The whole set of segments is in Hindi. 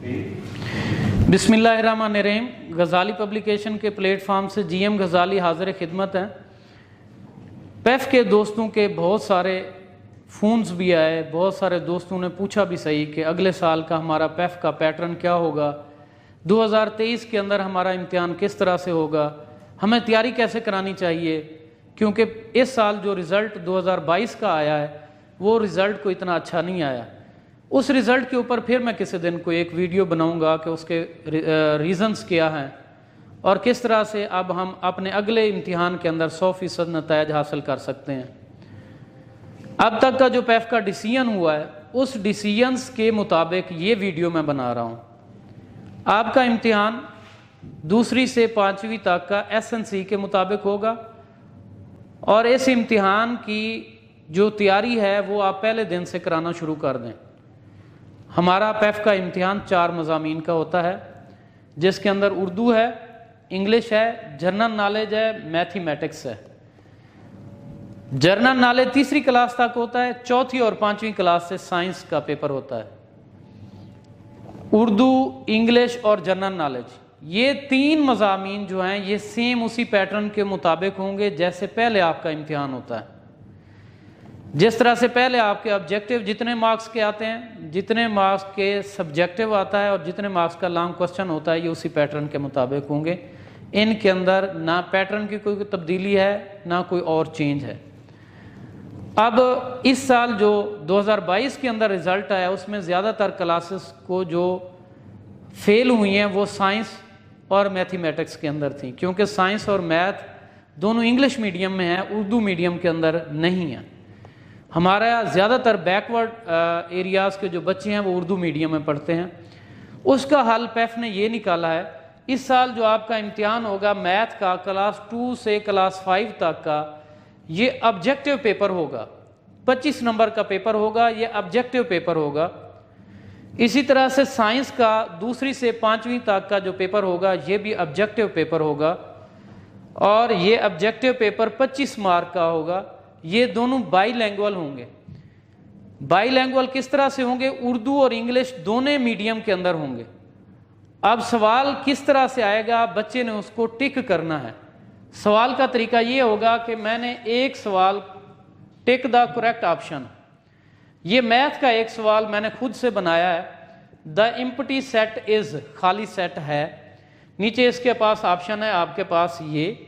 बिस्मिल्लाहिर्रहमानिर्रहीम। गज़ाली पब्लिकेशन के प्लेटफॉर्म से जीएम गज़ाली हाज़िर खिदमत हैं। पैफ के दोस्तों के बहुत सारे फ़ोन्स भी आए, बहुत सारे दोस्तों ने पूछा भी सही कि अगले साल का हमारा पैफ का पैटर्न क्या होगा, 2023 के अंदर हमारा इम्तिहान किस तरह से होगा, हमें तैयारी कैसे करानी चाहिए, क्योंकि इस साल जो रिज़ल्ट 2022 का आया है वो रिज़ल्ट को इतना अच्छा नहीं आया। उस रिज़ल्ट के ऊपर फिर मैं किसी दिन को एक वीडियो बनाऊंगा कि उसके रीज़न्स क्या हैं और किस तरह से अब हम अपने अगले इम्तिहान के अंदर 100% नतायज हासिल कर सकते हैं। अब तक का जो पैफ का डिसीजन हुआ है उस डिसीजंस के मुताबिक ये वीडियो मैं बना रहा हूँ। आपका इम्तिहान 2री से 5वीं तक का SNC के मुताबिक होगा और इस इम्तिहान की जो तैयारी है वो आप पहले दिन से कराना शुरू कर दें। हमारा पैफ का इम्तिहान 4 मज़ामीन का होता है, जिसके अंदर उर्दू है, इंग्लिश है, जनरल नॉलेज है, मैथमेटिक्स है। जनरल नॉलेज 3री क्लास तक होता है, 4थी और 5वीं क्लास से साइंस का पेपर होता है। उर्दू, इंग्लिश और जनरल नॉलेज, ये 3 मज़ामीन जो हैं ये सेम उसी पैटर्न के मुताबिक होंगे जैसे पहले आपका इम्तिहान होता है। जिस तरह से पहले आपके ऑब्जेक्टिव जितने मार्क्स के आते हैं, जितने मार्क्स के सब्जेक्टिव आता है और जितने मार्क्स का लॉन्ग क्वेश्चन होता है, ये उसी पैटर्न के मुताबिक होंगे। इनके अंदर ना पैटर्न की कोई तब्दीली है ना कोई और चेंज है। अब इस साल जो 2022 के अंदर रिज़ल्ट आया उसमें ज़्यादातर क्लासेस को जो फेल हुई हैं वो साइंस और मैथमेटिक्स के अंदर थी, क्योंकि साइंस और मैथ दोनों इंग्लिश मीडियम में है, उर्दू मीडियम के अंदर नहीं है। हमारा ज़्यादातर बैकवर्ड एरियाज़ के जो बच्चे हैं वो उर्दू मीडियम में पढ़ते हैं। उसका हल पैफ ने ये निकाला है, इस साल जो आपका इम्तिहान होगा मैथ का क्लास 2 से क्लास 5 तक का, ये ऑब्जेक्टिव पेपर होगा, 25 नंबर का पेपर होगा, ये ऑब्जेक्टिव पेपर होगा। इसी तरह से साइंस का 2री से 5वीं तक का जो पेपर होगा ये भी ऑब्जेक्टिव पेपर होगा और ये ऑब्जेक्टिव पेपर 25 मार्क का होगा। ये दोनों बाईलैंग्वेज होंगे। बाईलैंग्वेज किस तरह से होंगे? उर्दू और इंग्लिश दोनों मीडियम के अंदर होंगे। अब सवाल किस तरह से आएगा, बच्चे ने उसको टिक करना है। सवाल का तरीका ये होगा कि मैंने एक सवाल टिक द करेक्ट ऑप्शन, ये मैथ का एक सवाल मैंने खुद से बनाया है। द एम्प्टी सेट इज, खाली सेट है, नीचे इसके पास ऑप्शन है आपके पास ये,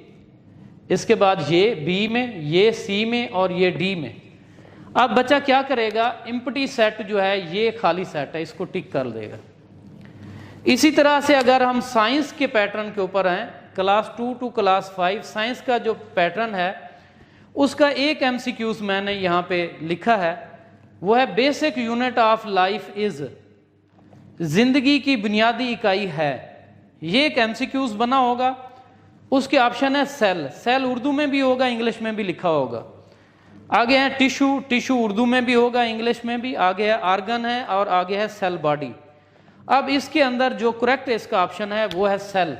इसके बाद ये बी में, ये सी में और ये डी में। अब बच्चा क्या करेगा, एम्प्टी सेट जो है ये खाली सेट है, इसको टिक कर देगा। इसी तरह से अगर हम साइंस के पैटर्न के ऊपर हैं, क्लास 2 टू क्लास 5 साइंस का जो पैटर्न है उसका एक MCQs मैंने यहाँ पे लिखा है, वो है basic unit of life is, जिंदगी की बुनियादी इकाई है। ये एक MCQs बना होगा। उसके ऑप्शन है सेल, सेल उर्दू में भी होगा, इंग्लिश में भी लिखा होगा। आगे है टिश्यू, टिश्यू उर्दू में भी होगा, इंग्लिश में भी। आगे है ऑर्गन है और आगे है सेल बॉडी। अब इसके अंदर जो करेक्ट इसका ऑप्शन है वो है cell.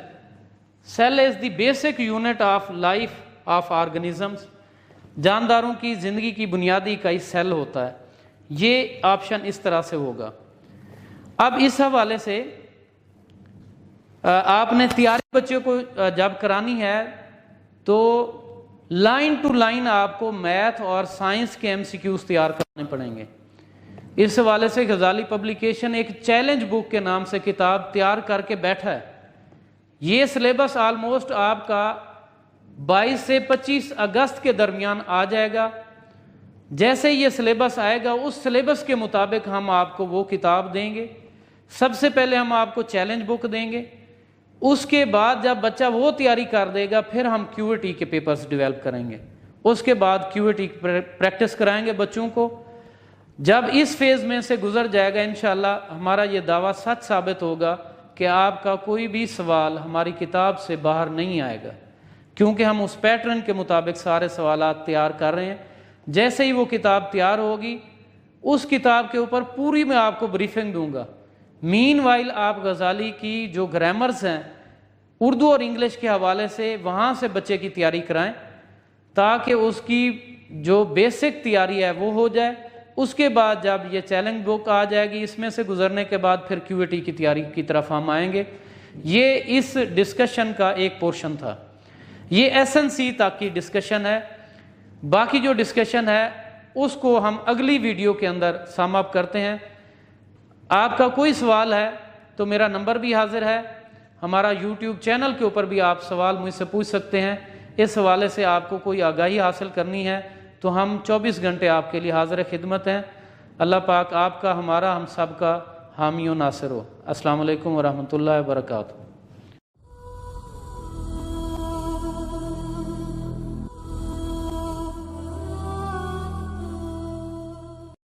Cell is the basic unit of life of organisms, जानदारों की जिंदगी की बुनियादी इकाई सेल होता है। ये ऑप्शन इस तरह से होगा। अब इस हवाले से आपने तैयारी बच्चों को जब करानी है तो लाइन टू लाइन आपको मैथ और साइंस के MCQs तैयार करने पड़ेंगे। इस हवाले से गज़ाली पब्लिकेशन एक चैलेंज बुक के नाम से किताब तैयार करके बैठा है। ये सिलेबस आलमोस्ट आपका 22 से 25 अगस्त के दरमियान आ जाएगा। जैसे ये सिलेबस आएगा उस सिलेबस के मुताबिक हम आपको वो किताब देंगे। सबसे पहले हम आपको चैलेंज बुक देंगे, उसके बाद जब बच्चा वो तैयारी कर देगा फिर हम QAT के पेपर्स डेवलप करेंगे। उसके बाद QAT की प्रैक्टिस कराएंगे बच्चों को। जब इस फेज़ में से गुजर जाएगा इंशाल्लाह हमारा ये दावा सच साबित होगा कि आपका कोई भी सवाल हमारी किताब से बाहर नहीं आएगा, क्योंकि हम उस पैटर्न के मुताबिक सारे सवालात तैयार कर रहे हैं। जैसे ही वो किताब तैयार होगी उस किताब के ऊपर पूरी मैं आपको ब्रीफिंग दूंगा। मीनवाइल आप गज़ाली की जो ग्रामर्स हैं उर्दू और इंग्लिश के हवाले से वहाँ से बच्चे की तैयारी कराएं ताकि उसकी जो बेसिक तैयारी है वो हो जाए। उसके बाद जब ये चैलेंज बुक आ जाएगी, इसमें से गुजरने के बाद फिर QAT की तैयारी की तरफ हम आएंगे। ये इस डिस्कशन का एक पोर्शन था। ये SNC तक की डिस्कशन है। बाकी जो डिस्कशन है उसको हम अगली वीडियो के अंदर सम अप करते हैं। आपका कोई सवाल है तो मेरा नंबर भी हाजिर है, हमारा YouTube चैनल के ऊपर भी आप सवाल मुझसे पूछ सकते हैं। इस हवाले से आपको कोई आगाही हासिल करनी है तो हम 24 घंटे आपके लिए हाजिर खिदमत हैं। अल्लाह पाक आपका, हमारा, हम सब का हामी व नासिर हो। अस्सलाम वालेकुम व रहमतुल्लाहि व बरकातहू।